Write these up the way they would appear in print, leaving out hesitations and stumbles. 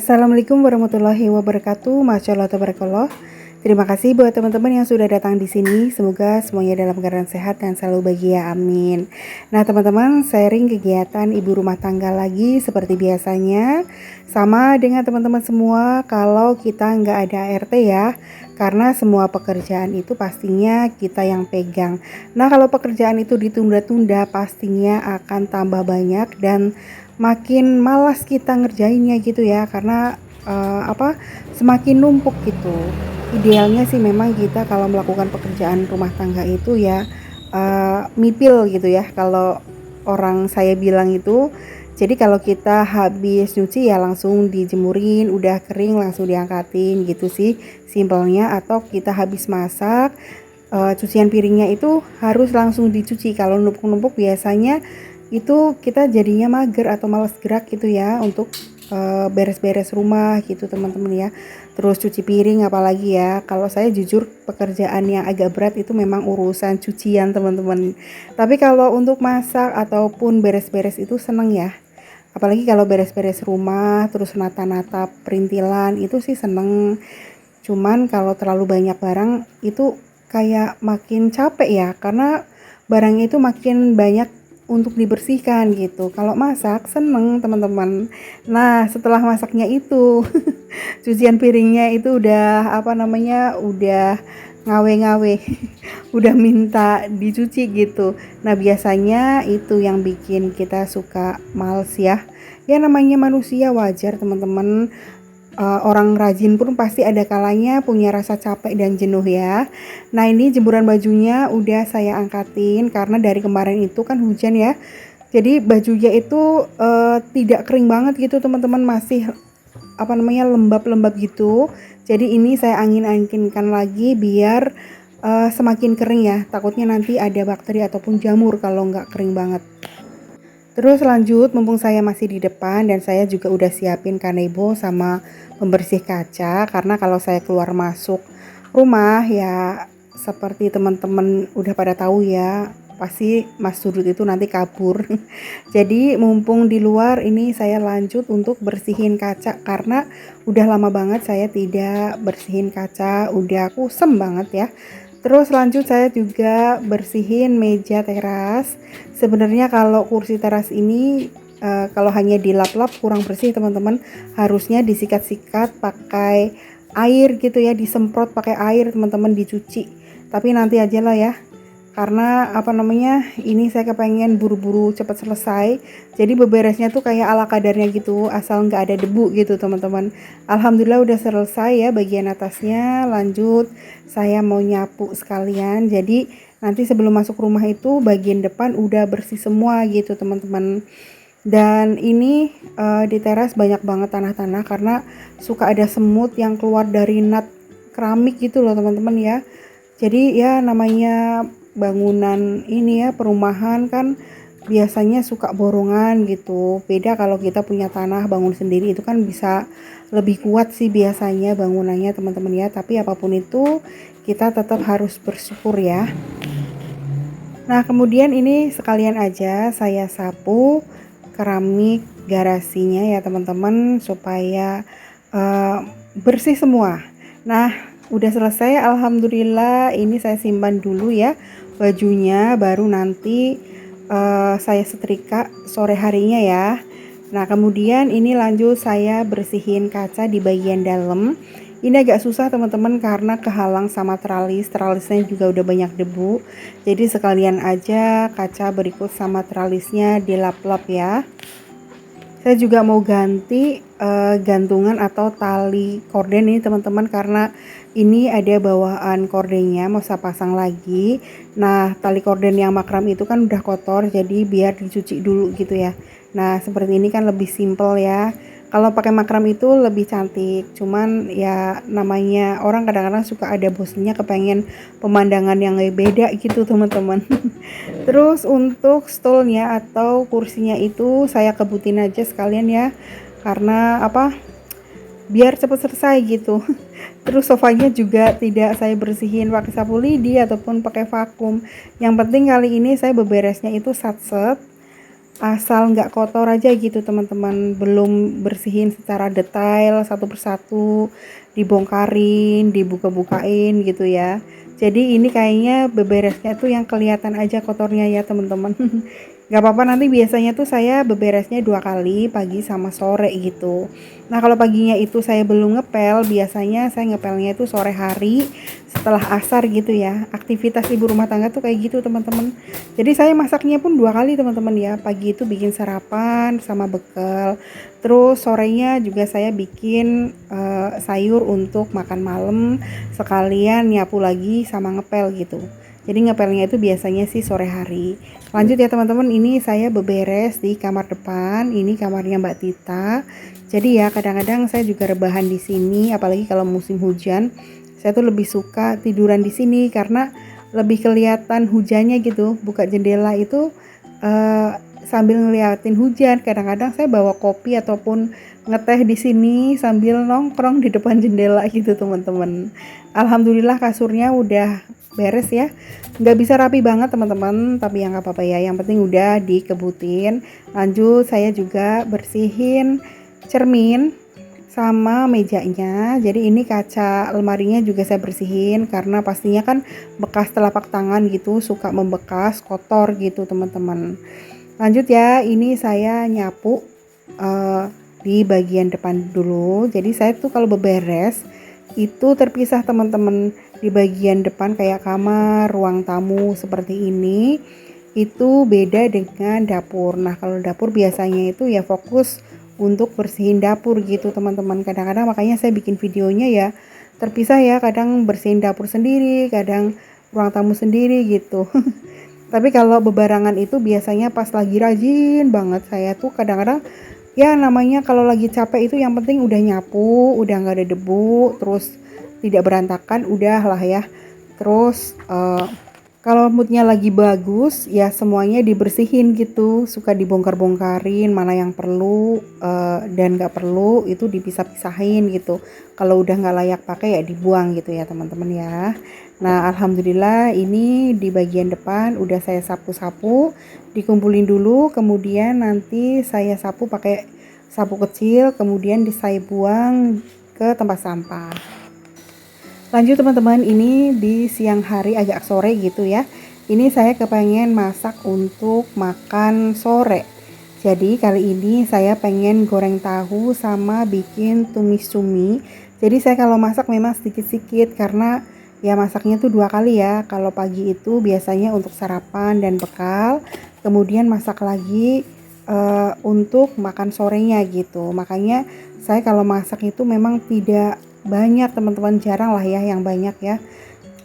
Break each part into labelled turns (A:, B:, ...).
A: Assalamualaikum warahmatullahi wabarakatuh. Masyaallah tabarakallah. Terima kasih buat teman-teman yang sudah datang di sini. Semoga semuanya dalam keadaan sehat dan selalu bahagia. Amin. Nah, teman-teman, sharing kegiatan ibu rumah tangga lagi seperti biasanya. Sama dengan teman-teman semua, kalau kita nggak ada ART ya, karena semua pekerjaan itu pastinya kita yang pegang. Nah, kalau pekerjaan itu ditunda-tunda, pastinya akan tambah banyak dan makin malas kita ngerjainnya gitu ya, karena semakin numpuk gitu. Idealnya sih memang kita kalau melakukan pekerjaan rumah tangga itu ya mipil gitu ya, kalau orang saya bilang itu. Jadi kalau kita habis nyuci ya langsung dijemurin, udah kering langsung diangkatin gitu sih simpelnya. Atau kita habis masak, cucian piringnya itu harus langsung dicuci. Kalau numpuk-numpuk biasanya itu kita jadinya mager atau malas gerak gitu ya untuk beres-beres rumah gitu teman-teman ya. Terus cuci piring apalagi ya. Kalau saya jujur pekerjaan yang agak berat itu memang urusan cucian teman-teman. Tapi kalau untuk masak ataupun beres-beres itu seneng ya. Apalagi kalau beres-beres rumah, terus nata-nata perintilan itu sih seneng. Cuman kalau terlalu banyak barang itu kayak makin capek ya, karena barangnya itu makin banyak untuk dibersihkan gitu. Kalau masak seneng teman-teman. Nah, setelah masaknya itu cucian piringnya itu udah ngawe-ngawe. Udah minta dicuci gitu. Nah, biasanya itu yang bikin kita suka males ya. Ya namanya manusia, wajar teman-teman. Orang rajin pun pasti ada kalanya punya rasa capek dan jenuh ya. Nah, ini jemuran bajunya udah saya angkatin karena dari kemarin itu kan hujan ya. Jadi bajunya itu tidak kering banget gitu teman-teman, masih lembab-lembab gitu. Jadi ini saya angin-anginkan lagi biar semakin kering ya. Takutnya nanti ada bakteri ataupun jamur kalau nggak kering banget. Terus lanjut, mumpung saya masih di depan dan saya juga udah siapin kanebo sama pembersih kaca, karena kalau saya keluar masuk rumah ya seperti teman-teman udah pada tahu ya, pasti Mas Sudut itu nanti kabur. Jadi mumpung di luar ini saya lanjut untuk bersihin kaca karena udah lama banget saya tidak bersihin kaca, udah kusem banget ya. Terus lanjut saya juga bersihin meja teras. Sebenarnya kalau kursi teras ini kalau hanya dilap-lap kurang bersih teman-teman. Harusnya disikat-sikat pakai air gitu ya, disemprot pakai air teman-teman, dicuci. Tapi nanti aja lah ya. Karena ini saya kepengen buru-buru cepat selesai. Jadi beberesnya tuh kayak ala kadarnya gitu, asal nggak ada debu gitu teman-teman. Alhamdulillah udah selesai ya bagian atasnya. Lanjut saya mau nyapu sekalian. Jadi nanti sebelum masuk rumah itu bagian depan udah bersih semua gitu teman-teman. Dan ini di teras banyak banget tanah-tanah karena suka ada semut yang keluar dari nat keramik gitu loh teman-teman ya. Jadi ya namanya bangunan ini ya, perumahan kan biasanya suka borongan gitu. Beda kalau kita punya tanah bangun sendiri, itu kan bisa lebih kuat sih biasanya bangunannya teman-teman ya. Tapi apapun itu kita tetap harus bersyukur ya. Nah, kemudian ini sekalian aja saya sapu keramik garasinya ya teman-teman, supaya bersih semua. Nah, udah selesai alhamdulillah. Ini saya simpan dulu ya bajunya, baru nanti saya setrika sore harinya ya. Nah, kemudian ini lanjut saya bersihin kaca di bagian dalam. Ini agak susah teman-teman karena kehalang sama tralisnya juga udah banyak debu. Jadi sekalian aja kaca berikut sama tralisnya dilap-lap ya. Saya juga mau ganti gantungan atau tali korden ini teman-teman, karena ini ada bawaan kordennya mau saya pasang lagi. Nah, tali korden yang makram itu kan udah kotor, jadi biar dicuci dulu gitu ya. Nah, seperti ini kan lebih simple ya. Kalau pakai makram itu lebih cantik, cuman ya namanya orang kadang-kadang suka ada bosennya kepengen pemandangan yang beda gitu teman-teman. Terus untuk stolnya atau kursinya itu saya kebutin aja sekalian ya, karena biar cepat selesai gitu. Terus sofanya juga tidak saya bersihin pakai sapu lidi ataupun pakai vakum. Yang penting kali ini saya beberesnya itu satset. asal nggak kotor aja gitu teman-teman, belum bersihin secara detail satu persatu, dibongkarin, dibuka-bukain gitu ya. Jadi ini kayaknya beberesnya tuh yang kelihatan aja kotornya ya teman-teman. Gak apa-apa, nanti biasanya tuh saya beberesnya 2 kali, pagi sama sore gitu. Nah kalau paginya itu saya belum ngepel, biasanya saya ngepelnya itu sore hari setelah asar gitu ya. Aktivitas ibu rumah tangga tuh kayak gitu teman-teman. Jadi saya masaknya pun 2 kali teman-teman ya. Pagi itu bikin sarapan sama bekal. Terus sorenya juga saya bikin sayur untuk makan malam, sekalian nyapu lagi sama ngepel gitu. Jadi ngepelnya itu biasanya sih sore hari. Lanjut ya teman-teman, ini saya beberes di kamar depan. Ini kamarnya Mbak Tita. Jadi ya kadang-kadang saya juga rebahan di sini, apalagi kalau musim hujan. Saya tuh lebih suka tiduran di sini karena lebih kelihatan hujannya gitu. Buka jendela itu sambil ngeliatin hujan. Kadang-kadang saya bawa kopi ataupun ngeteh di sini sambil nongkrong di depan jendela gitu teman-teman. Alhamdulillah kasurnya udah beres ya. Nggak bisa rapi banget teman-teman, tapi yang nggak apa-apa ya, yang penting udah dikebutin. Lanjut saya juga bersihin cermin sama mejanya. Jadi ini kaca lemarinya juga saya bersihin karena pastinya kan bekas telapak tangan gitu suka membekas, kotor gitu teman-teman. Lanjut ya, ini saya nyapu uh, di bagian depan dulu. Jadi saya tuh kalau beberes itu terpisah teman-teman. Di bagian depan kayak kamar, ruang tamu seperti ini itu beda dengan dapur. Nah kalau dapur biasanya itu ya fokus untuk bersihin dapur gitu teman-teman. Kadang-kadang makanya saya bikin videonya ya terpisah ya, kadang bersihin dapur sendiri, kadang ruang tamu sendiri gitu. Tapi kalau bebarangan itu biasanya pas lagi rajin banget saya tuh kadang-kadang ya namanya kalau lagi capek itu yang penting udah nyapu, udah nggak ada debu, terus tidak berantakan, udah lah ya. Terus kalau moodnya lagi bagus ya semuanya dibersihin gitu, suka dibongkar-bongkarin mana yang perlu dan nggak perlu itu dipisah-pisahin gitu. Kalau udah nggak layak pakai ya dibuang gitu ya teman-teman ya. Nah alhamdulillah ini di bagian depan udah saya sapu-sapu, dikumpulin dulu, kemudian nanti saya sapu pakai sapu kecil, kemudian saya buang ke tempat sampah. Lanjut teman-teman, ini di siang hari agak sore gitu ya. Ini saya kepengen masak untuk makan sore. Jadi kali ini saya pengen goreng tahu sama bikin tumis cumi. Jadi saya kalau masak memang sedikit-sedikit karena ya masaknya tuh 2 kali ya. Kalau pagi itu biasanya untuk sarapan dan bekal, kemudian masak lagi untuk makan sorenya gitu. Makanya saya kalau masak itu memang tidak banyak teman-teman, jarang lah ya yang banyak ya.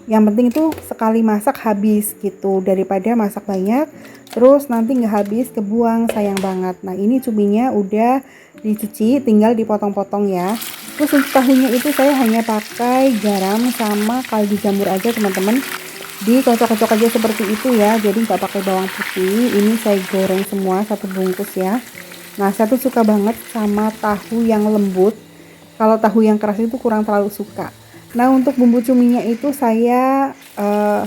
A: Yang penting itu sekali masak habis gitu, daripada masak banyak terus nanti nggak habis kebuang, sayang banget. Nah ini cuminya udah dicuci, tinggal dipotong-potong ya. Terus untuk tahunya itu saya hanya pakai garam sama kaldu jamur aja teman-teman, dikocok-kocok aja seperti itu ya, jadi nggak pakai bawang putih. Ini saya goreng semua satu bungkus ya. Nah saya tuh suka banget sama tahu yang lembut, kalau tahu yang keras itu kurang terlalu suka. Nah untuk bumbu cuminya itu saya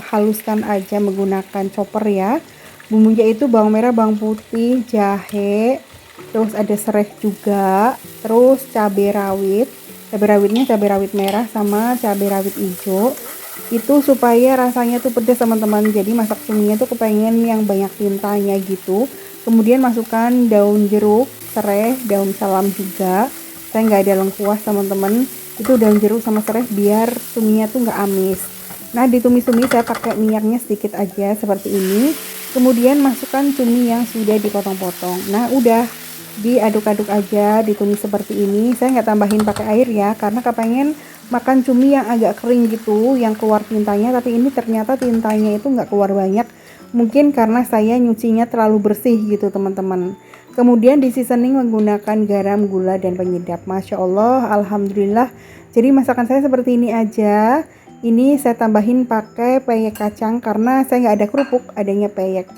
A: haluskan aja menggunakan chopper ya. Bumbunya itu bawang merah, bawang putih, jahe, terus ada serai juga, terus cabai rawit. Cabai rawitnya cabai rawit merah sama cabai rawit hijau. Itu supaya rasanya tuh pedas teman-teman. Jadi masak cuminya tuh kepengen yang banyak tintanya gitu. Kemudian masukkan daun jeruk, serai, daun salam juga. Saya nggak ada lengkuas teman-teman, itu daun jeruk sama serai biar tuminya tuh nggak amis. Nah ditumis-tumis saya pakai minyaknya sedikit aja seperti ini, kemudian masukkan cumi yang sudah dipotong-potong. Nah udah diaduk-aduk aja, ditumis seperti ini. Saya nggak tambahin pakai air ya karena kepengen makan cumi yang agak kering gitu, yang keluar tintanya. Tapi ini ternyata tintanya itu nggak keluar banyak, mungkin karena saya nyucinya terlalu bersih gitu teman-teman. Kemudian di seasoning menggunakan garam, gula, dan penyedap. Masya Allah, alhamdulillah. Jadi masakan saya seperti ini aja. Ini saya tambahin pakai peyek kacang karena saya nggak ada kerupuk, adanya peyek.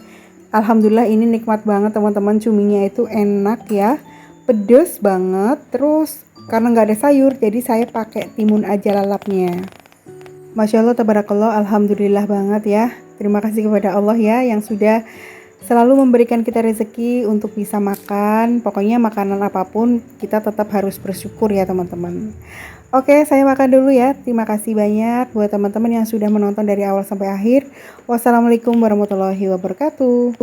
A: Alhamdulillah ini nikmat banget teman-teman, cuminya itu enak ya, pedes banget. Terus karena nggak ada sayur, jadi saya pakai timun aja lalapnya. Masya Allah, tabarakallah, alhamdulillah banget ya. Terima kasih kepada Allah ya yang sudah selalu memberikan kita rezeki untuk bisa makan. Pokoknya makanan apapun kita tetap harus bersyukur ya teman-teman. Oke, saya makan dulu ya. Terima kasih banyak buat teman-teman yang sudah menonton dari awal sampai akhir. Wassalamualaikum warahmatullahi wabarakatuh.